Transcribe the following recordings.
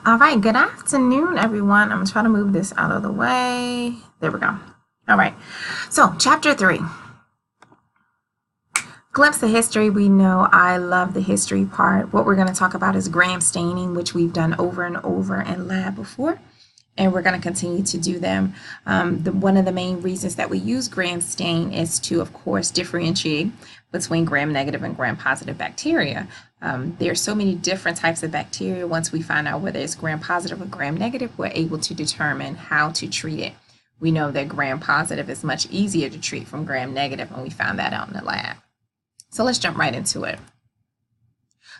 All right, good afternoon, everyone. I'm trying to move this out of the way. There we go. All right, so chapter 3, glimpse of history. We know I love the history part. What we're going to talk about is gram staining, which we've done over and over in lab before, and we're going to continue to do them. One of the main reasons that we use gram stain is to, of course, differentiate between gram-negative and gram-positive bacteria. There are so many different types of bacteria. Once we find out whether it's gram-positive or gram-negative, we're able to determine how to treat it. We know that gram-positive is much easier to treat from gram-negative, and we found that out in the lab. So let's jump right into it.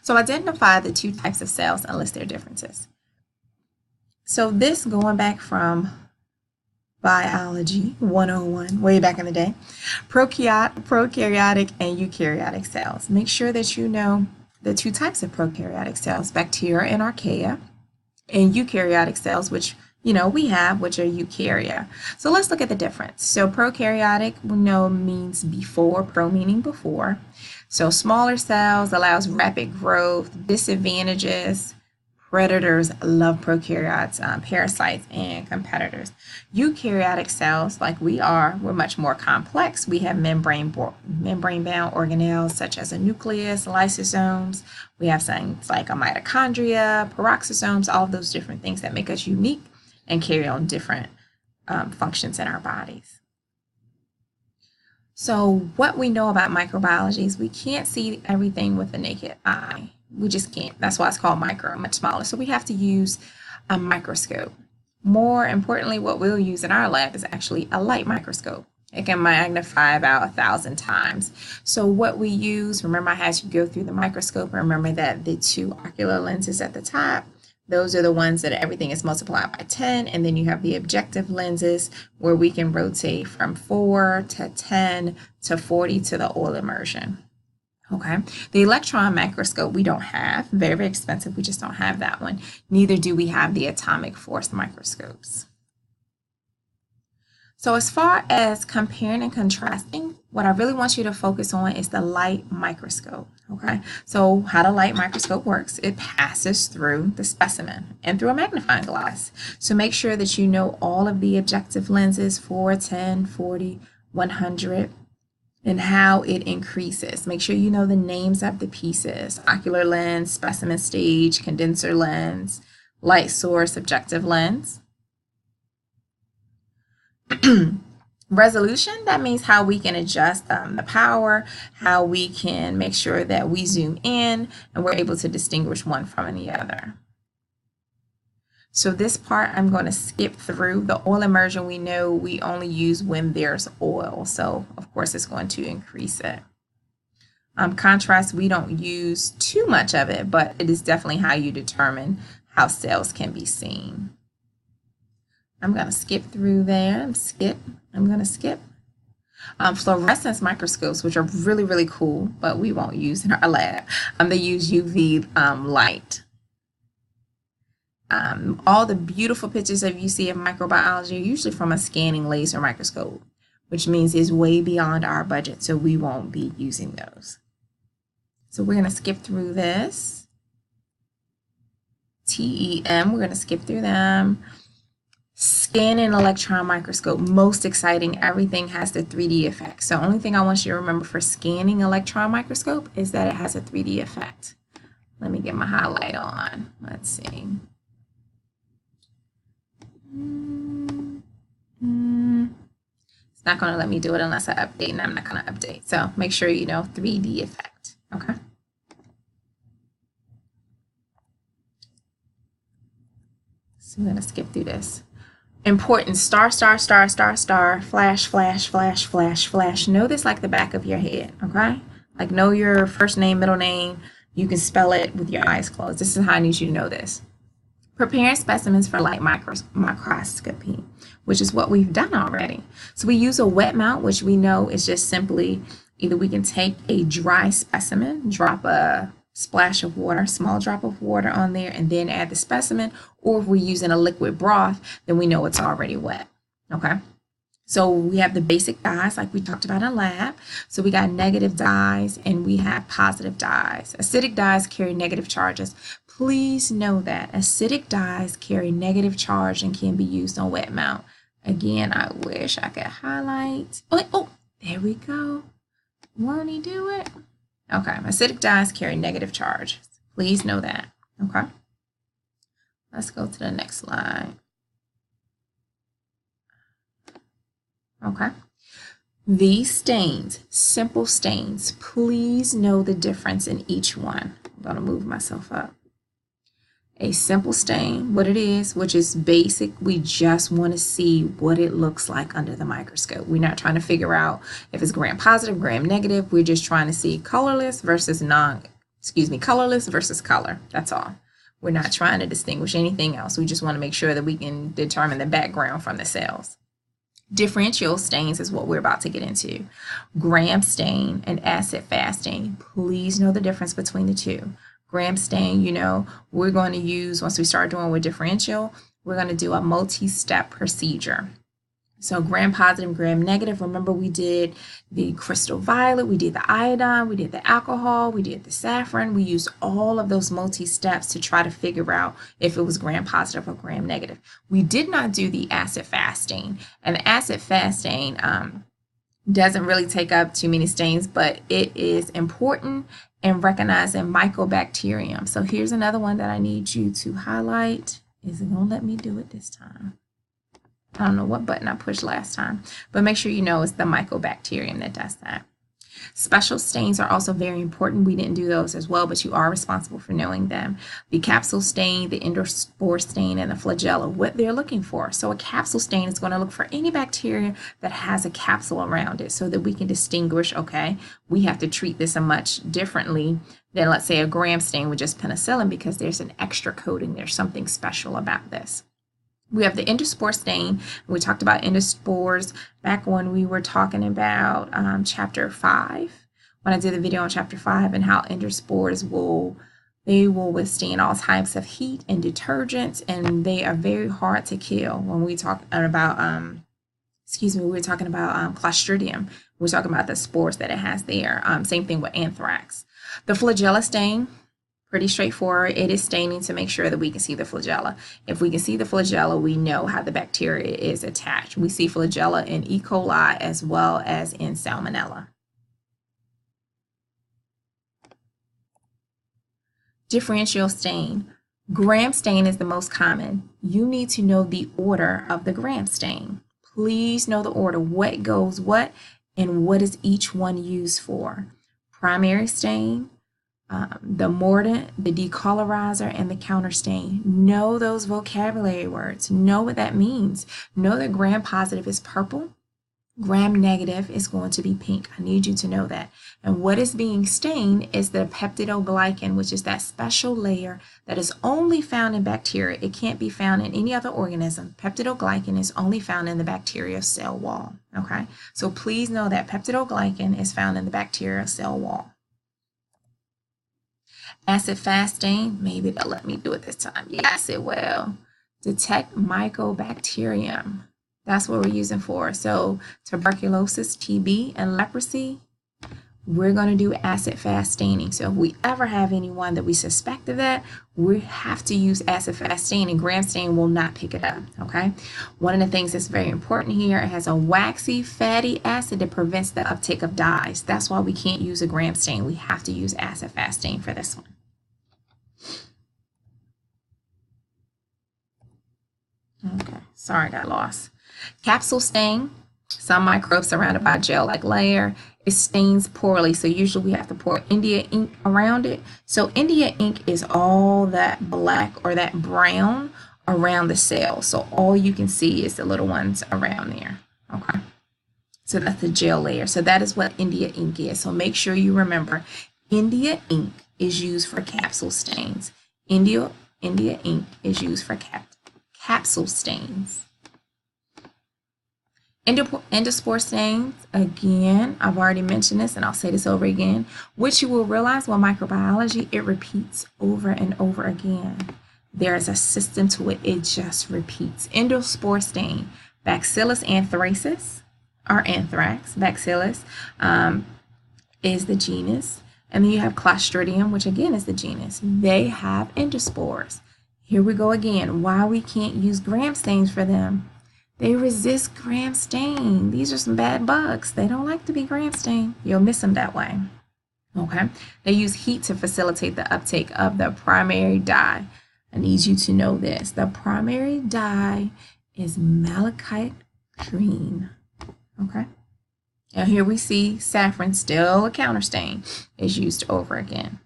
So identify the two types of cells and list their differences. So this, going back from Biology 101, way back in the day, prokaryotic and eukaryotic cells. Make sure that you know the two types of prokaryotic cells, bacteria and archaea, and eukaryotic cells, which we have, which are eukarya. So let's look at the difference. So prokaryotic, we know, means before, pro meaning before. So smaller cells allows rapid growth, disadvantages. Predators love prokaryotes, parasites, and competitors. Eukaryotic cells, like we're much more complex. We have membrane-bound organelles such as a nucleus, lysosomes. We have things like a mitochondria, peroxisomes, all of those different things that make us unique and carry on different functions in our bodies. So what we know about microbiology is we can't see everything with the naked eye. We just can't. That's why it's called micro, much smaller. So we have to use a microscope. More importantly, what we'll use in our lab is actually a light microscope. It can magnify about 1,000 times. So what we use, remember I had you go through the microscope, and remember that the two ocular lenses at the top, those are the ones that everything is multiplied by 10, and then you have the objective lenses where we can rotate from 4 to 10 to 40 to the oil immersion. Okay, the electron microscope we don't have, very, very expensive. We just don't have that one. Neither do we have the atomic force microscopes. So as far as comparing and contrasting, what I really want you to focus on is the light microscope. Okay, so how the light microscope works, it passes through the specimen and through a magnifying glass. So make sure that you know all of the objective lenses, 4, 10, 40, 100, and how it increases. Make sure you know the names of the pieces: ocular lens, specimen stage, condenser lens, light source, objective lens. Resolution, that means how we can adjust the power, how we can make sure that we zoom in and we're able to distinguish one from the other. So this part I'm going to skip through. The oil immersion, we know we only use when there's oil, so of course it's going to increase it. Contrast, we don't use too much of it, but it is definitely how you determine how cells can be seen. I'm going to skip through there. I'm going to skip. Fluorescence microscopes, which are really, really cool, but we won't use in our lab. They use UV light. All the beautiful pictures that you see of microbiology are usually from a scanning laser microscope, which means it's way beyond our budget, so we won't be using those. So we're going to skip through this. TEM, we're going to skip through them. Scanning electron microscope, most exciting. Everything has the 3D effect. So the only thing I want you to remember for scanning electron microscope is that it has a 3D effect. Let me get my highlight on. Let's see. It's not going to let me do it unless I update, and I'm not going to update. So make sure you know 3D effect. Okay. So I'm going to skip through this. Important: star, star, star, star, star, flash, flash, flash, flash, flash. Know this like the back of your head, okay? Like know your first name, middle name. You can spell it with your eyes closed. This is how I need you to know this. Preparing specimens for light microscopy, which is what we've done already. So we use a wet mount, which we know is just simply either we can take a dry specimen, drop a splash of water, small drop of water on there, and then add the specimen, or if we're using a liquid broth, then we know it's already wet. Okay, So we have the basic dyes like we talked about in lab. So we got negative dyes and we have positive dyes. Acidic dyes carry negative charges. Please know that acidic dyes carry negative charge and can be used on wet mount. Again, I wish I could highlight. Oh, there we go. Won't he do it? Okay, acidic dyes carry negative charge. Please know that. Okay. Let's go to the next slide. Okay. These stains, simple stains, please know the difference in each one. I'm going to move myself up. A simple stain, what it is, which is basic, we just want to see what it looks like under the microscope. We're not trying to figure out if it's gram positive, gram negative. We're just trying to see colorless versus colorless versus color. That's all. We're not trying to distinguish anything else. We just want to make sure that we can determine the background from the cells. Differential stains is what we're about to get into. Gram stain and acid-fast stain. Please know the difference between the two. Gram stain, we're going to use, once we start doing with differential, we're going to do a multi-step procedure. So gram positive, gram negative, remember we did the crystal violet, we did the iodine, we did the alcohol, we did the saffron. We used all of those multi-steps to try to figure out if it was gram positive or gram negative. We did not do the acid-fast stain. And the acid-fast stain doesn't really take up too many stains, but it is important in recognizing mycobacterium. So here's another one that I need you to highlight. Is it going to let me do it this time? I don't know what button I pushed last time, but make sure you know it's the mycobacterium that does that. Special stains are also very important. We didn't do those as well, but you are responsible for knowing them. The capsule stain, the endospore stain, and the flagella, what they're looking for. So a capsule stain is going to look for any bacteria that has a capsule around it so that we can distinguish, okay, we have to treat this much differently than, let's say, a gram stain with just penicillin because there's an extra coating. There's something special about this. We have the endospore stain. We talked about endospores back when we were talking about chapter 5, when I did the video on chapter 5 and how endospores will withstand all types of heat and detergents, and they are very hard to kill. When we talk about, we were talking about Clostridium. We're talking about the spores that it has there. Same thing with anthrax. The flagella stain. Pretty straightforward. It is staining to make sure that we can see the flagella. If we can see the flagella, we know how the bacteria is attached. We see flagella in E. coli as well as in Salmonella. Differential stain. Gram stain is the most common. You need to know the order of the gram stain. Please know the order. What goes what and what is each one used for. Primary stain, the mordant, the decolorizer, and the counter stain. Know those vocabulary words. Know what that means. Know that gram positive is purple. Gram negative is going to be pink. I need you to know that. And what is being stained is the peptidoglycan, which is that special layer that is only found in bacteria. It can't be found in any other organism. Peptidoglycan is only found in the bacterial cell wall. Okay, so please know that peptidoglycan is found in the bacterial cell wall. Acid-fast stain, maybe they'll let me do it this time. Yes, it will. Detect mycobacterium. That's what we're using for. So tuberculosis, TB, and leprosy, we're going to do acid-fast staining. So if we ever have anyone that we suspect of that, we have to use acid-fast staining. Gram stain will not pick it up, okay? One of the things that's very important here, it has a waxy fatty acid that prevents the uptake of dyes. That's why we can't use a gram stain. We have to use acid-fast stain for this one. Okay, sorry, I got lost. Capsule stain. Some microbes surrounded by a gel-like layer. It stains poorly, so usually we have to pour India ink around it. So India ink is all that black or that brown around the cell. So all you can see is the little ones around there. Okay, so that's the gel layer. So that is what India ink is. So make sure you remember, India ink is used for capsule stains. India ink is used for capsule stains. Endospore stains, again, I've already mentioned this and I'll say this over again, which you will realize with microbiology, it repeats over and over again. There is a system to it, it just repeats. Endospore stain, Bacillus anthracis, or anthrax. Bacillus is the genus. And then you have Clostridium, which again is the genus. They have endospores. Here we go again. Why we can't use gram stains for them? They resist gram stain. These are some bad bugs. They don't like to be gram stained. You'll miss them that way. Okay. They use heat to facilitate the uptake of the primary dye. I need you to know this. The primary dye is malachite green. Okay. Now here we see saffron, still a counterstain, is used over again.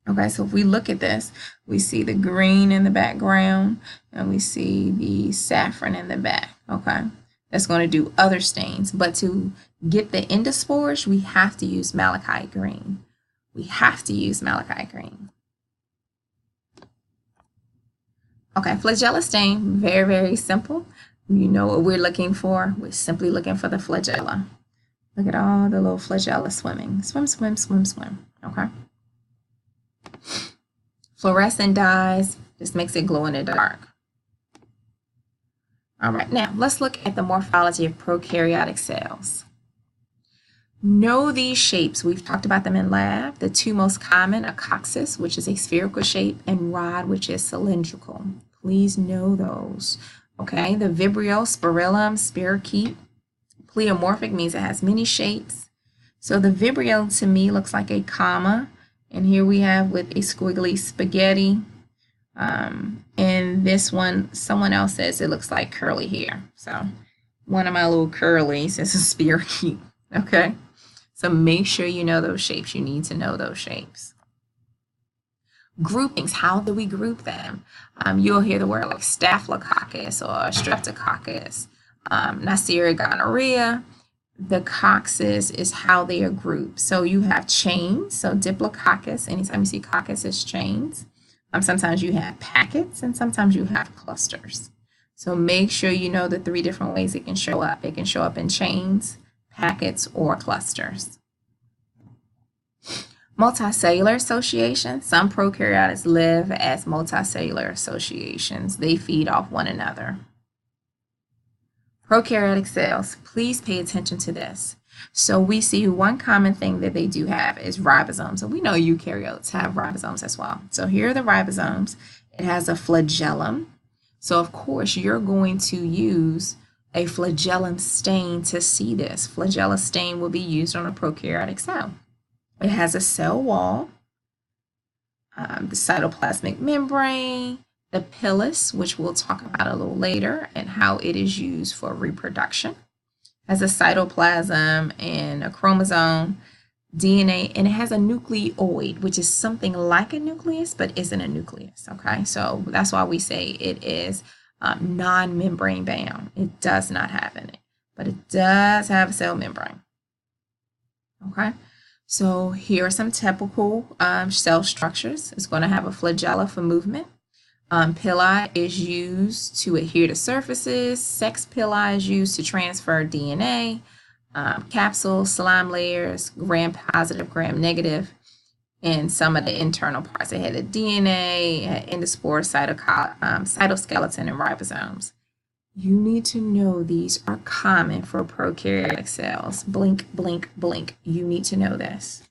Okay, so if we look at this, we see the green in the background and we see the saffron in the back. Okay, that's going to do other stains, but to get the endospores, we have to use malachite green. We have to use malachite green. Okay, flagella stain, very, very simple. You know what we're looking for. We're simply looking for the flagella. Look at all the little flagella swimming. Swim, swim, swim, swim. Okay. Fluorescent dyes just makes it glow in the dark. All right, now let's look at the morphology of prokaryotic cells. Know these shapes. We've talked about them in lab. The two most common are coccyx, which is a spherical shape, and rod, which is cylindrical. Please know those. Okay, the Vibrio, spirillum, spirochete. Pleomorphic means it has many shapes. So the Vibrio to me looks like a comma. And here we have with a squiggly spaghetti. And this one, someone else says it looks like curly hair. So one of my little curlies is a spirochete. Okay. So make sure you know those shapes. You need to know those shapes. Groupings, how do we group them? You'll hear the word like staphylococcus or streptococcus, Neisseria gonorrhea. The coccyx is how they are grouped. So you have chains, so diplococcus, anytime you see coccus, it's chains. Sometimes you have packets and sometimes you have clusters. So make sure you know the three different ways it can show up. It can show up in chains, packets, or clusters. Multicellular association. Some prokaryotes live as multicellular associations. They feed off one another. Prokaryotic cells, please pay attention to this. So we see one common thing that they do have is ribosomes. And we know eukaryotes have ribosomes as well. So here are the ribosomes. It has a flagellum. So of course you're going to use a flagellum stain to see this. Flagellum stain will be used on a prokaryotic cell. It has a cell wall, the cytoplasmic membrane, the pilus, which we'll talk about a little later, and how it is used for reproduction. Has a cytoplasm and a chromosome, DNA, and it has a nucleoid, which is something like a nucleus, but isn't a nucleus, okay? So that's why we say it is non-membrane bound. It does not have it, but it does have a cell membrane, okay? So here are some typical cell structures. It's going to have a flagella for movement. Pili is used to adhere to surfaces. Sex pili is used to transfer DNA. Capsule, slime layers, gram-positive, gram-negative, and some of the internal parts. It had the DNA, endospore, cytoskeleton, and ribosomes. You need to know these are common for prokaryotic cells. Blink, blink, blink. You need to know this.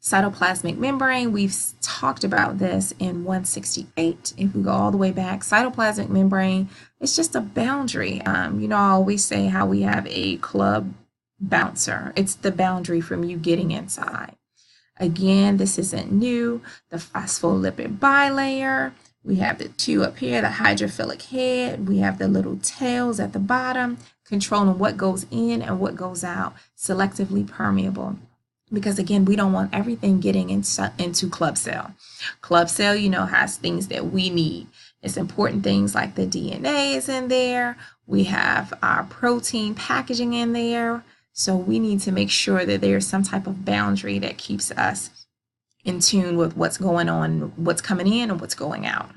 Cytoplasmic membrane, we've talked about this in 168. If we go all the way back, cytoplasmic membrane is just a boundary. You know, I always say how we have a club bouncer. It's the boundary from you getting inside. Again, this isn't new. The phospholipid bilayer. We have the two up here, the hydrophilic head. We have the little tails at the bottom, controlling what goes in and what goes out, selectively permeable. Because again, we don't want everything getting into club cell. Club cell, you know, has things that we need. It's important things like the DNA is in there. We have our protein packaging in there. So we need to make sure that there's some type of boundary that keeps us in tune with what's going on, what's coming in and what's going out.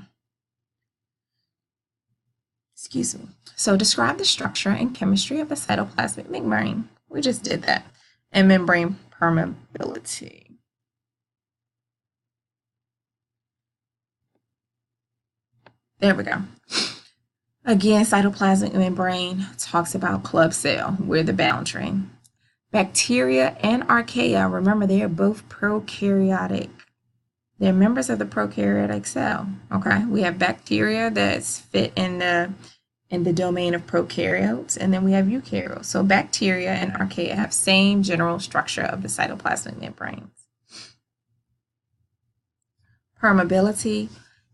Excuse me. So describe the structure and chemistry of the cytoplasmic membrane. We just did that. And membrane permeability. There we go. Again, cytoplasmic membrane talks about club cell. We're the boundary. Bacteria and archaea, remember they are both prokaryotic. They're members of the prokaryotic cell. Okay, we have bacteria that's fit in the domain of prokaryotes, and then we have eukaryotes. So bacteria and archaea have same general structure of the cytoplasmic membranes. Permeability.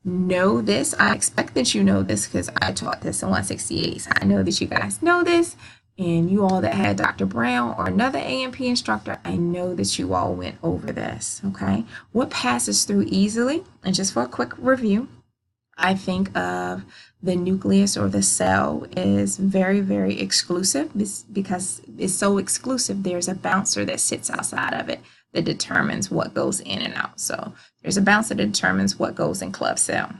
Know this. I expect that you know this because I taught this in 168. So I know that you guys know this, and you all that had Dr. Brown or another A&P instructor, I know that you all went over this, okay? What passes through easily? And just for a quick review, I think of the nucleus or the cell is very, very exclusive because it's so exclusive. There's a bouncer that sits outside of it that determines what goes in and out. So there's a bouncer that determines what goes in club cell.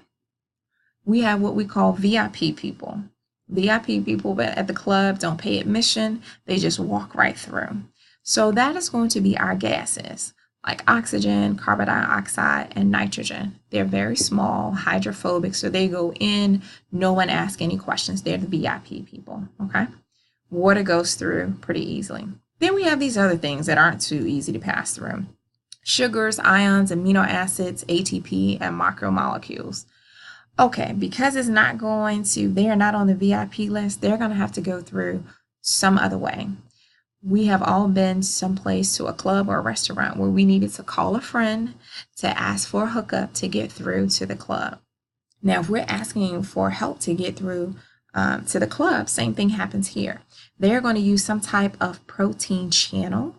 We have what we call VIP people. VIP people at the club don't pay admission. They just walk right through. So that is going to be our gases like oxygen, carbon dioxide, and nitrogen. They're very small, hydrophobic, so they go in, no one asks any questions. They're the VIP people, okay? Water goes through pretty easily. Then we have these other things that aren't too easy to pass through. Sugars, ions, amino acids, ATP, and macromolecules. Okay, because it's not going to, they are not on the VIP list, they're going to have to go through some other way. We have all been someplace to a club or a restaurant where we needed to call a friend to ask for a hookup to get through to the club. Now, if we're asking for help to get through to the club, same thing happens here. They're going to use some type of protein channel,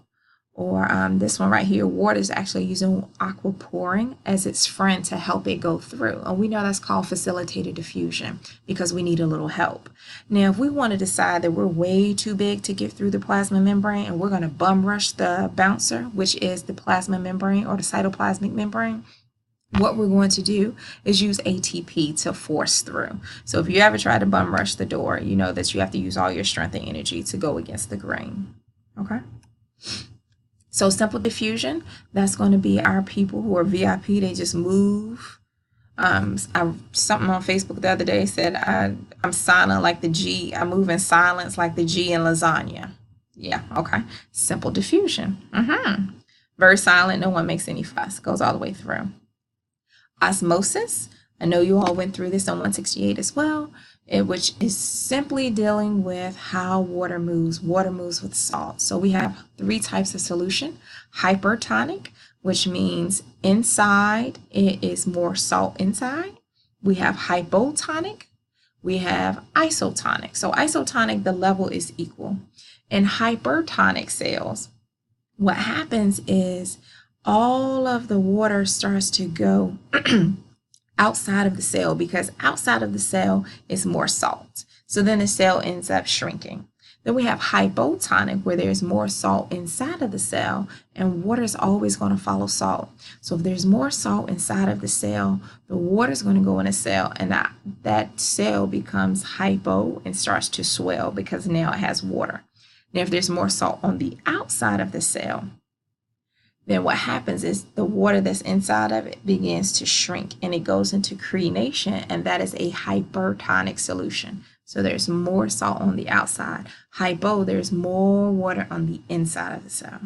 or this one right here, water is actually using aquaporin as its friend to help it go through. And we know that's called facilitated diffusion because we need a little help. Now, if we want to decide that we're way too big to get through the plasma membrane and we're going to bum rush the bouncer, which is the plasma membrane or the cytoplasmic membrane, what we're going to do is use ATP to force through. So if you ever try to bum rush the door, you know that you have to use all your strength and energy to go against the grain. Okay? So simple diffusion, that's going to be our people who are VIP. They just move. Something on Facebook the other day said, I'm silent like the G. I move in silence like the G in lasagna. Yeah, okay. Simple diffusion. Very silent. No one makes any fuss. Goes all the way through. Osmosis. I know you all went through this on 168 as well, which is simply dealing with how water moves. Water moves with salt. So we have 3 types of solution. Hypertonic, which means inside it is more salt inside. We have hypotonic. We have isotonic. So isotonic, the level is equal. In hypertonic cells, what happens is all of the water starts to go outside of the cell because outside of the cell is more salt. So then the cell ends up shrinking. Then we have hypotonic where there's more salt inside of the cell and water is always going to follow salt. So if there's more salt inside of the cell, the water is going to go in a cell and that cell becomes hypo and starts to swell because now it has water. Now if there's more salt on the outside of the cell, then what happens is the water that's inside of it begins to shrink and it goes into crenation, and that is a hypertonic solution. So there's more salt on the outside. Hypo, there's more water on the inside of the cell.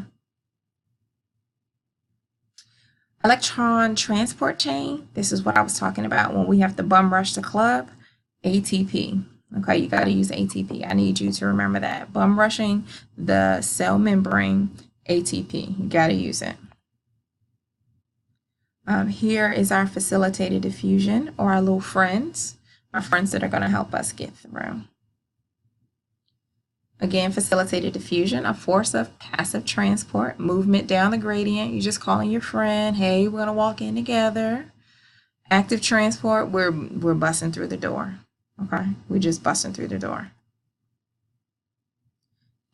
Electron transport chain, this is what I was talking about when we have to bum rush the club. ATP. Okay, you got to use ATP. I need you to remember that. Bum rushing the cell membrane, ATP, you got to use it. Here is our facilitated diffusion, or our little friends, our friends that are going to help us get through. Again, facilitated diffusion, a force of passive transport, movement down the gradient. You're just calling your friend, hey, we're going to walk in together. Active transport, we're busting through the door. Okay, we're just busting through the door.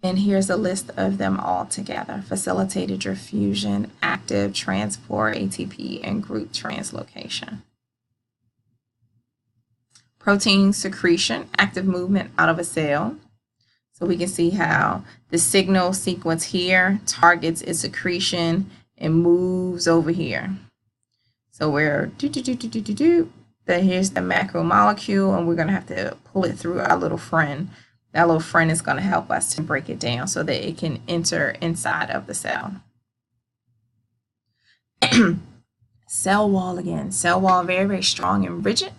And here's a list of them all together. Facilitated diffusion, active transport, ATP, and group translocation. Protein secretion, active movement out of a cell. So we can see how the signal sequence here targets its secretion and moves over here. So we're here's the macromolecule, and we're going to have to pull it through our little friend. That little friend is going to help us to break it down so that it can enter inside of the cell. Cell wall again. Cell wall, very, very strong and rigid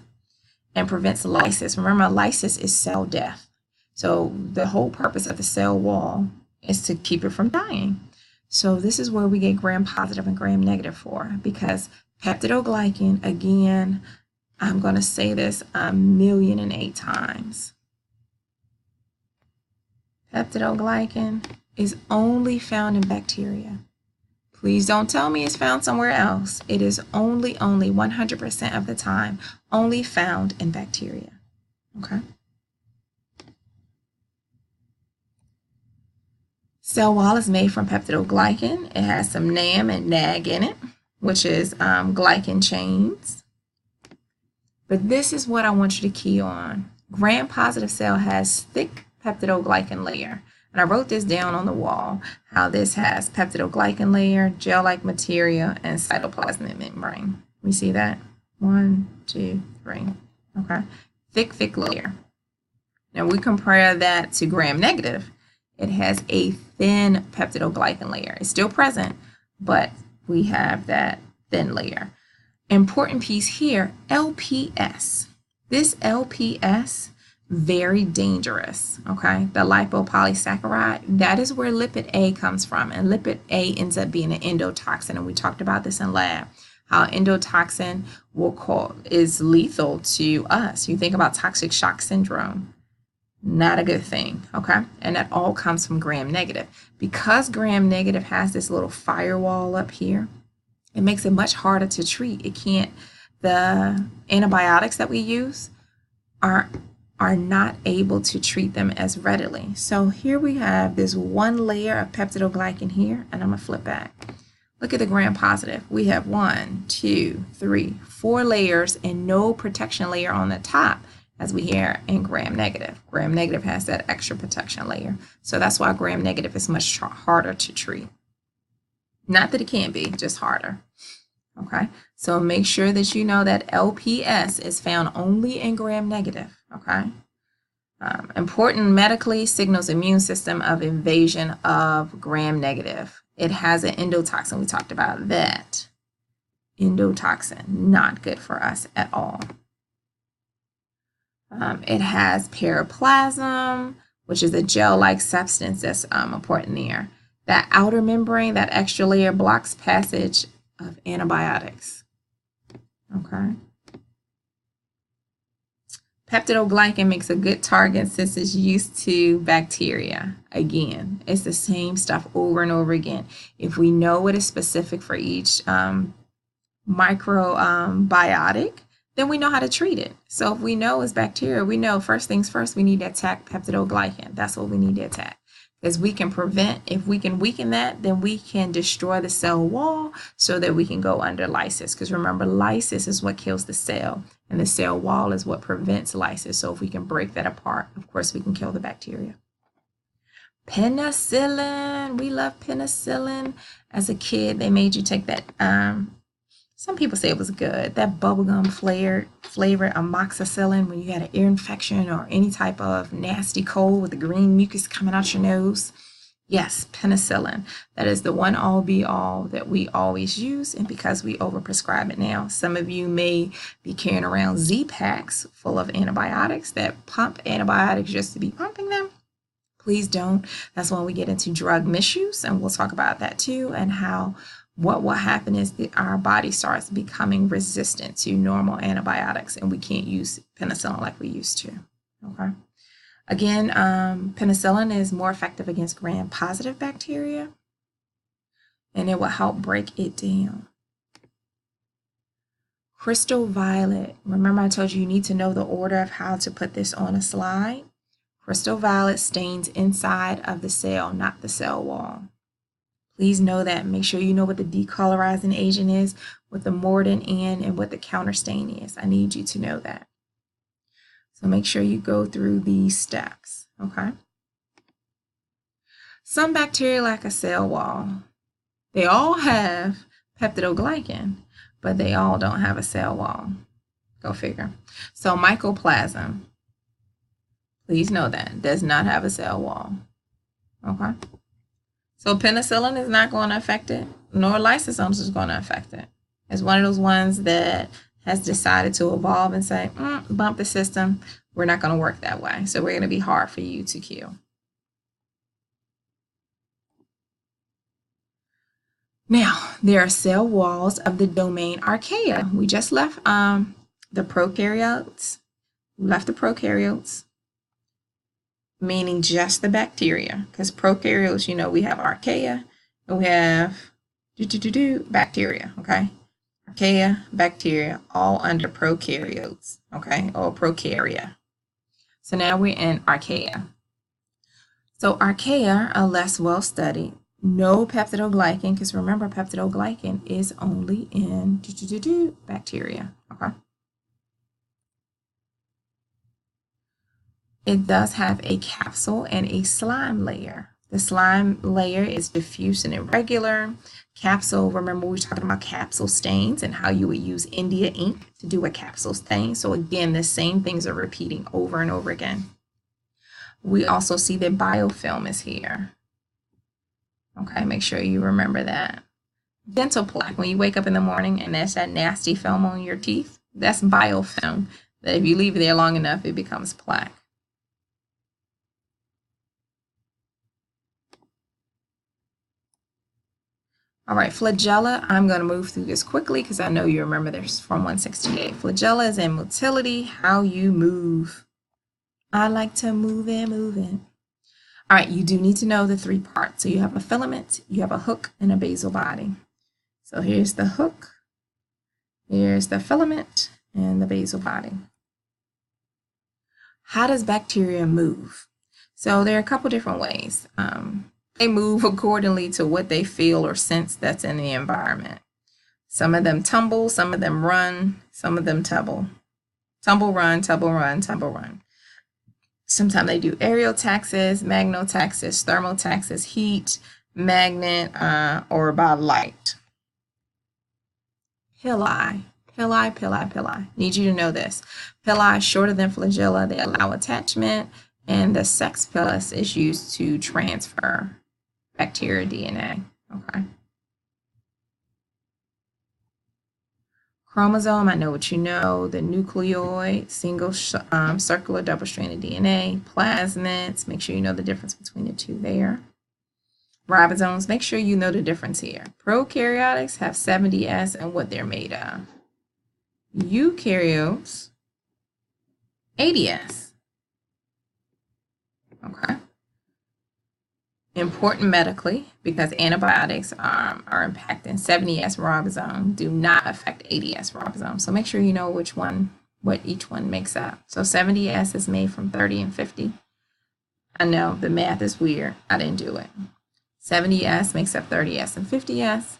and prevents lysis. Remember, lysis is cell death. So the whole purpose of the cell wall is to keep it from dying. So this is where we get gram-positive and gram-negative for, because peptidoglycan, again, I'm going to say this 1,000,008 times. Peptidoglycan is only found in bacteria. Please don't tell me it's found somewhere else. It is only 100% of the time only found in bacteria. Okay. Cell wall is made from peptidoglycan. It has some NAM and NAG in it, which is glycan chains. But this is what I want you to key on. Gram-positive cell has thick peptidoglycan layer. And I wrote this down on the wall, how this has peptidoglycan layer, gel-like material, and cytoplasmic membrane. We see that? 1, 2, 3. Okay. Thick layer. Now we compare that to gram-negative. It has a thin peptidoglycan layer. It's still present, but we have that thin layer. Important piece here, LPS. This LPS, very dangerous, okay? The lipopolysaccharide, that is where lipid A comes from, and lipid A ends up being an endotoxin, and we talked about this in lab, how endotoxin is lethal to us. You think about toxic shock syndrome, not a good thing, okay? And that all comes from gram-negative. Because gram-negative has this little firewall up here, it makes it much harder to treat. The antibiotics that we use are not able to treat them as readily. So here we have this one layer of peptidoglycan here, and I'm gonna flip back. Look at the gram-positive. We have 1, 2, 3, 4 layers and no protection layer on the top, as we hear in gram-negative. Gram-negative has that extra protection layer. So that's why gram-negative is much harder to treat. Not that it can't be, just harder. Okay, so make sure that you know that LPS is found only in gram-negative. Okay, important medically, signals immune system of invasion of gram-negative. It has an endotoxin. We talked about that. Endotoxin, not good for us at all. It has periplasm, which is a gel-like substance that's important there. That outer membrane, that extra layer, blocks passage of antibiotics. Okay. Peptidoglycan makes a good target since it's used to bacteria. Again, it's the same stuff over and over again. If we know what is specific for each microbiotic, then we know how to treat it. So if we know it's bacteria, we know first things first, we need to attack peptidoglycan. That's what we need to attack. Because we can prevent, if we can weaken that, then we can destroy the cell wall so that we can go under lysis. Because remember, lysis is what kills the cell, and the cell wall is what prevents lysis. So if we can break that apart, of course, we can kill the bacteria. Penicillin, we love penicillin. As a kid, they made you take that, some people say it was good, that bubblegum flavor amoxicillin when you had an ear infection or any type of nasty cold with the green mucus coming out your nose. Yes, penicillin. That is the one all be all that we always use, and because we overprescribe it now, some of you may be carrying around Z-packs full of antibiotics that pump antibiotics just to be pumping them. Please don't. That's when we get into drug misuse, and we'll talk about that too, and how what will happen is that our body starts becoming resistant to normal antibiotics, and we can't use penicillin like we used to. Okay. Again, penicillin is more effective against gram-positive bacteria, and it will help break it down. Crystal violet. Remember I told you need to know the order of how to put this on a slide. Crystal violet stains inside of the cell, not the cell wall. Please know that. Make sure you know what the decolorizing agent is, what the mordant in, and what the counterstain is. I need you to know that. So make sure you go through these steps, okay? Some bacteria lack a cell wall. They all have peptidoglycan, but they all don't have a cell wall. Go figure. So mycoplasm, please know that, does not have a cell wall. Okay? So penicillin is not going to affect it, nor lysosomes is going to affect it. It's one of those ones that has decided to evolve and say, bump the system. We're not going to work that way. So we're going to be hard for you to kill. Now, there are cell walls of the domain archaea. We just left the prokaryotes. Meaning just the bacteria. Because prokaryotes, we have archaea and we have bacteria, okay? Archaea, bacteria, all under prokaryotes, okay? Or prokarya. So now we're in archaea. So archaea are less well studied. No peptidoglycan, because remember, peptidoglycan is only in bacteria, okay? It does have a capsule and a slime layer. The slime layer is diffuse and irregular. Capsule, remember we were talking about capsule stains and how you would use India ink to do a capsule stain. So again, the same things are repeating over and over again. We also see that biofilm is here. Okay, make sure you remember that. Dental plaque, when you wake up in the morning and there's that nasty film on your teeth, that's biofilm. That if you leave it there long enough, it becomes plaque. All right, flagella, I'm going to move through this quickly because I know you remember this from 168. Flagella is in motility, how you move. I like to move it, move it. All right, you do need to know the three parts. So you have a filament, you have a hook, and a basal body. So here's the hook, here's the filament, and the basal body. How does bacteria move? So there are a couple different ways. They move accordingly to what they feel or sense that's in the environment. Some of them tumble, some of them run, some of them tumble. Tumble, run, tumble, run, tumble, run. Sometimes they do aerial taxis, magnotaxis, thermotaxis, heat, magnet, or by light. Pili. Need you to know this. Pili is shorter than flagella. They allow attachment, and the sex pilus is used to transfer bacteria DNA. Okay. Chromosome, I know what you know. The nucleoid, single circular double-stranded DNA. Plasmids, make sure you know the difference between the two there. Ribosomes, make sure you know the difference here. Prokaryotics have 70S and what they're made of. Eukaryotes, 80S. Okay. Important medically because antibiotics are impacting 70S ribosome, do not affect 80S ribosome. So make sure you know what each one makes up. So 70S is made from 30 and 50. I know the math is weird. I didn't do it. 70S makes up 30S and 50S.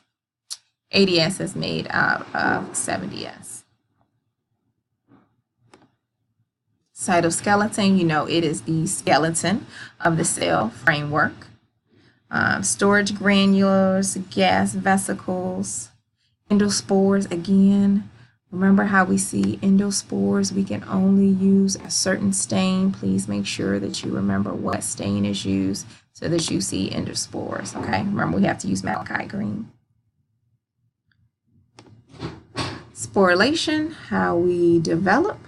80S is made out of 70S. Cytoskeleton, it is the skeleton of the cell framework. Storage granules, gas vesicles, endospores. Again, remember how we see endospores, we can only use a certain stain. Please make sure that you remember what stain is used so that you see endospores, okay? Remember, we have to use malachite green. Sporulation, how we develop.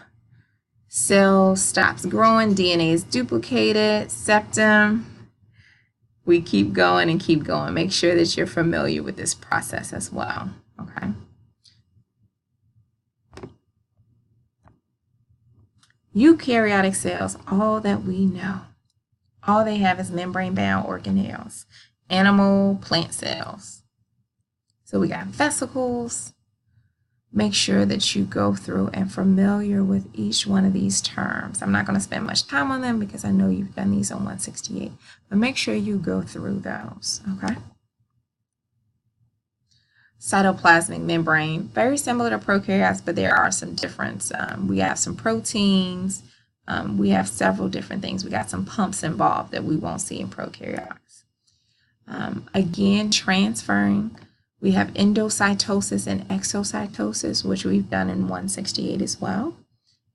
Cell stops growing, DNA is duplicated, septum. We keep going and keep going. Make sure that you're familiar with this process as well, okay? Eukaryotic cells, all that we know. All they have is membrane-bound organelles, animal, plant cells. So we got vesicles. Make sure that you go through and familiar with each one of these terms. I'm not going to spend much time on them because I know you've done these on 168, but make sure you go through those, okay? Cytoplasmic membrane, very similar to prokaryotes, but there are some differences. We have some proteins. We have several different things. We got some pumps involved that we won't see in prokaryotes. Again, transferring We have endocytosis and exocytosis, which we've done in 168 as well.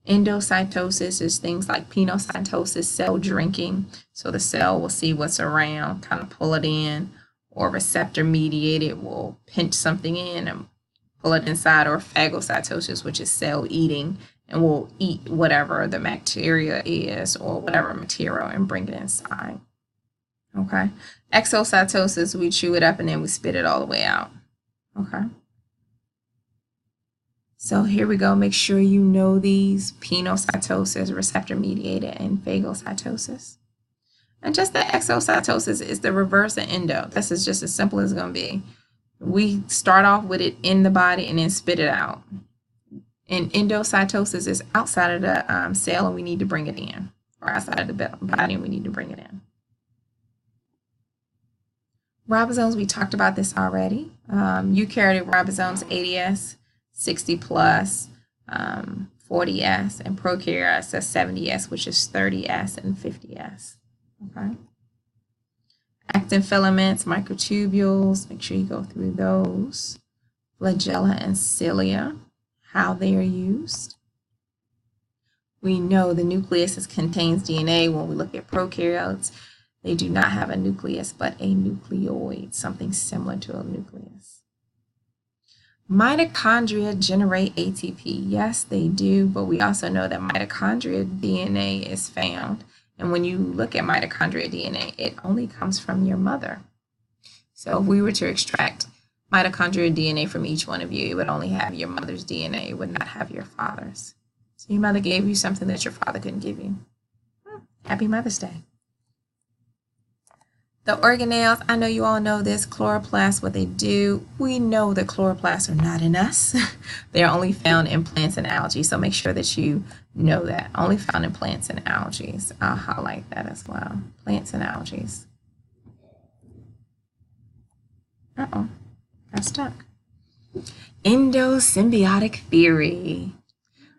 Endocytosis is things like penocytosis, cell drinking. So the cell will see what's around, kind of pull it in, or receptor mediated will pinch something in and pull it inside, or phagocytosis, which is cell eating, and will eat whatever the bacteria is or whatever material and bring it inside. Okay. Exocytosis, we chew it up and then we spit it all the way out. Okay. So here we go. Make sure you know these: penocytosis, receptor mediated, and phagocytosis. And just the exocytosis is the reverse of endo. This is just as simple as it's going to be. We start off with it in the body and then spit it out. And endocytosis is outside of the cell and we need to bring it in, or outside of the body and we need to bring it in. Ribosomes, we talked about this already. Eukaryotic ribosomes, 80S, 60 plus, 40S, and prokaryotes, that's 70S, which is 30S and 50S. Okay. Actin filaments, microtubules, make sure you go through those. Flagella and cilia, how they are used. We know the nucleus contains DNA. When we look at prokaryotes, they do not have a nucleus, but a nucleoid, something similar to a nucleus. Mitochondria generate ATP. Yes, they do, but we also know that mitochondria DNA is found. And when you look at mitochondria DNA, it only comes from your mother. So if we were to extract mitochondria DNA from each one of you, it would only have your mother's DNA. It would not have your father's. So your mother gave you something that your father couldn't give you. Happy Mother's Day. The organelles, I know you all know this, chloroplasts, what they do. We know that chloroplasts are not in us. They're only found in plants and algae, so make sure that you know that. Only found in plants and algae. I'll highlight that as well. Plants and algae. Uh-oh, got stuck. Endosymbiotic theory.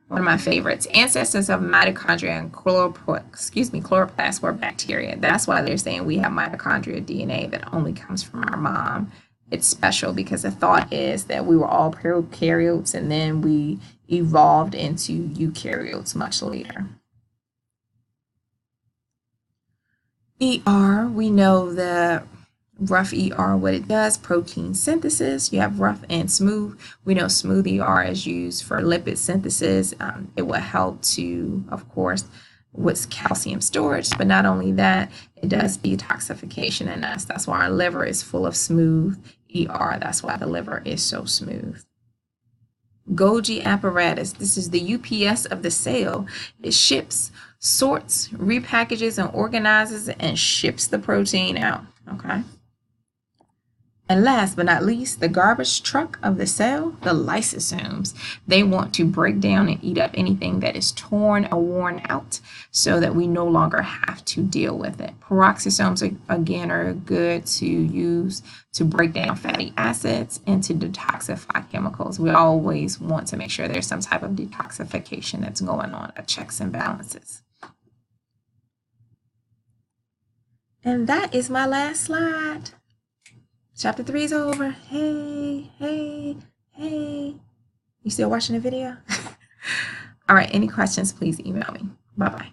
One of my favorites. Ancestors of mitochondria and chloroplasts were bacteria. That's why they're saying we have mitochondria DNA that only comes from our mom. It's special because the thought is that we were all prokaryotes and then we evolved into eukaryotes much later. ER, we know the rough ER, what it does, protein synthesis. You have rough and smooth. We know smooth ER is used for lipid synthesis. It will help to, of course, with calcium storage, but not only that, it does detoxification in us. That's why our liver is full of smooth ER. That's why the liver is so smooth. Golgi apparatus. This is the UPS of the cell. It ships, sorts, repackages, and organizes and ships the protein out. Okay. And last but not least, the garbage truck of the cell, the lysosomes. They want to break down and eat up anything that is torn or worn out so that we no longer have to deal with it. Peroxisomes, again, are good to use to break down fatty acids and to detoxify chemicals. We always want to make sure there's some type of detoxification that's going on, checks and balances. And that is my last slide. Chapter 3 is over. Hey, hey, hey. You still watching the video? All right, any questions, please email me. Bye-bye.